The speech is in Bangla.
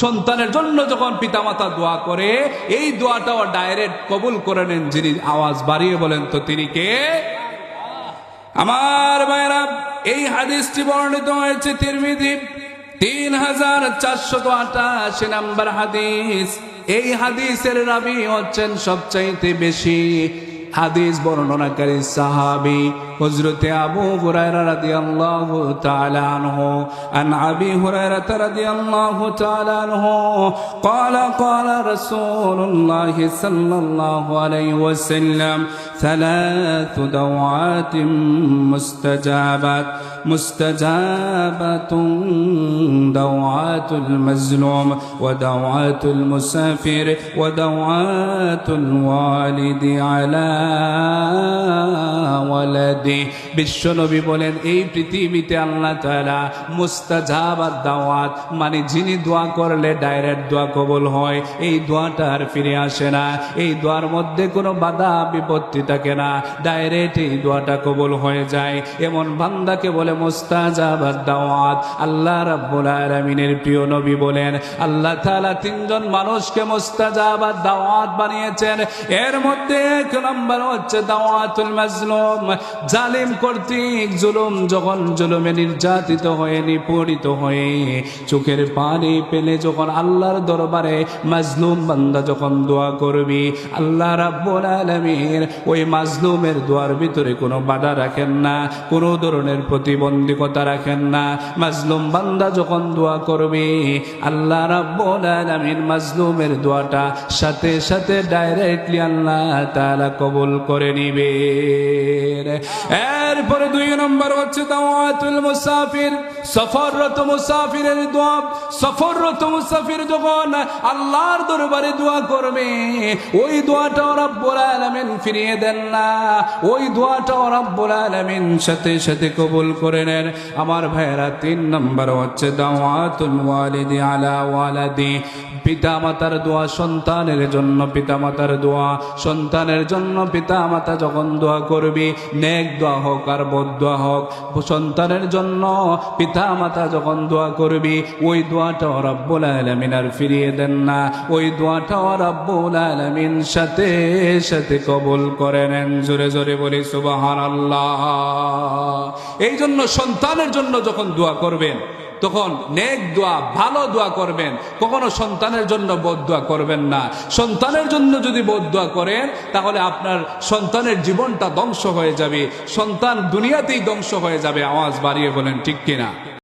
সন্তানের জন্য যখন পিতামাতা দোয়া করে এই দোয়াটাও ডাইরেক্ট কবুল করে নেন যিনি। আওয়াজ বাড়িয়ে বলেন তো তিনি কে? আমার ভাইরা, এই হাদিসটি বর্ণিত হয়েছে তিরমিজি 3488 নম্বর হাদিস। এই হাদিসের রাবী হচ্ছেন সবচাইতে বেশি হাদিস বর্ণনাকারী সাহাবী হযরত আবু হুরায়রা রাদিয়াল্লাহু তাআলা আনহু। আন আবি হুরায়রা রাদিয়াল্লাহু তাআলা আনহু قال قال رسول الله صلى الله عليه وسلم ثلاث دعوات مستجابات دعوات المظلوم ودعوات المسافر ودعوات الوالد على ওয়ালাদি। বিশ্বনবী বলেন এই পৃথিবীতে আল্লাহ তাআলা মুস্তাজাবাত দাওয়াত মানে যিনি দোয়া করলে ডাইরেক্ট দোয়া কবুল হয়, এই দোয়াটা আর ফিরে আসে না, এই দোয়ার মধ্যে কোনো বাধা বিপত্তি থাকে না, ডাইরেক্ট এই দোয়াটা কবুল হয়ে যায়, এমন বান্দাকে বলে মুস্তাজাবাত দাওয়াত। আল্লাহ রাব্বুল আলামিনের প্রিয় নবী বলেন আল্লাহ তাআলা তিনজন মানুষকে মুস্তাজাবাত দাওয়াত বানিয়েছেন। এর মধ্যে এক নম্বর হচ্ছে দাওয়াতুল মাজলুম। জালিম কর্তৃক জুলুম যখন জুলুমে নির্যাতিত হয়ে নিপীড়িত হয়ে চোখের পানি পেলে যখন আল্লাহর দরবারে মাজলুম বান্দা যখন দোয়া করবি, আল্লাহ রাব্বুল আলামিন ওই মাজলুমের দোয়ার ভিতরে কোনো বাধা রাখেন না, কোনো ধরনের প্রতিবন্ধকতা রাখেন না। মাজলুম বান্দা যখন দোয়া করবি, আল্লাহ রাব্বুল আলামিন মাজলুমের দোয়াটা সাথে সাথে ডাইরেক্টলি আল্লাহ তাআলা কবুল করে নিবে। এরপরে দুই নম্বর হচ্ছে দাওয়াতুল মুসাফির, সফররত মুসাফিরের দোয়া। সফররত মুসাফির যখন আল্লাহর দরবারে দোয়া করবে, ওই দোয়াটা রব্বুল আলামিন ফিরিয়ে দেন না, ওই দোয়াটা রব্বুল আলামিন সাথে সাথে কবুল করে নেন। আমার ভাইয়েরা, তিন নম্বর হচ্ছে দাওয়াতুল ওয়ালিদি আলা ওয়ালাদি। পিতা মাতার দোয়া সন্তানের জন্য, পিতা মাতার দোয়া সন্তানের জন্য। পিতা মাতা যখন দোয়া করবি, নেক দোয়া হোক আর বদ দোয়া হোক, সন্তানের জন্য পিতা মাতা যখন দোয়া করবি, ওই দোয়াটাও রব্বুল আলামিন আর ফিরিয়ে দেন না, ওই দোয়াটাও রব্বুল আলামিন সাথে সাথে কবুল করে নেন। জোরে জোরে বলি সুবহানাল্লাহ। এই জন্য সন্তানের জন্য যখন দোয়া করবেন তখন নেক দোয়া, ভালো দোয়া করবেন, কখনো সন্তানের জন্য বদ দোয়া করবেন না। সন্তানের জন্য যদি বদ দোয়া করেন তাহলে আপনার সন্তানের জীবনটা ধ্বংস হয়ে যাবে, সন্তান দুনিয়াতেই ধ্বংস হয়ে যাবে। আওয়াজ বাড়িয়ে বলেন ঠিক কিনা?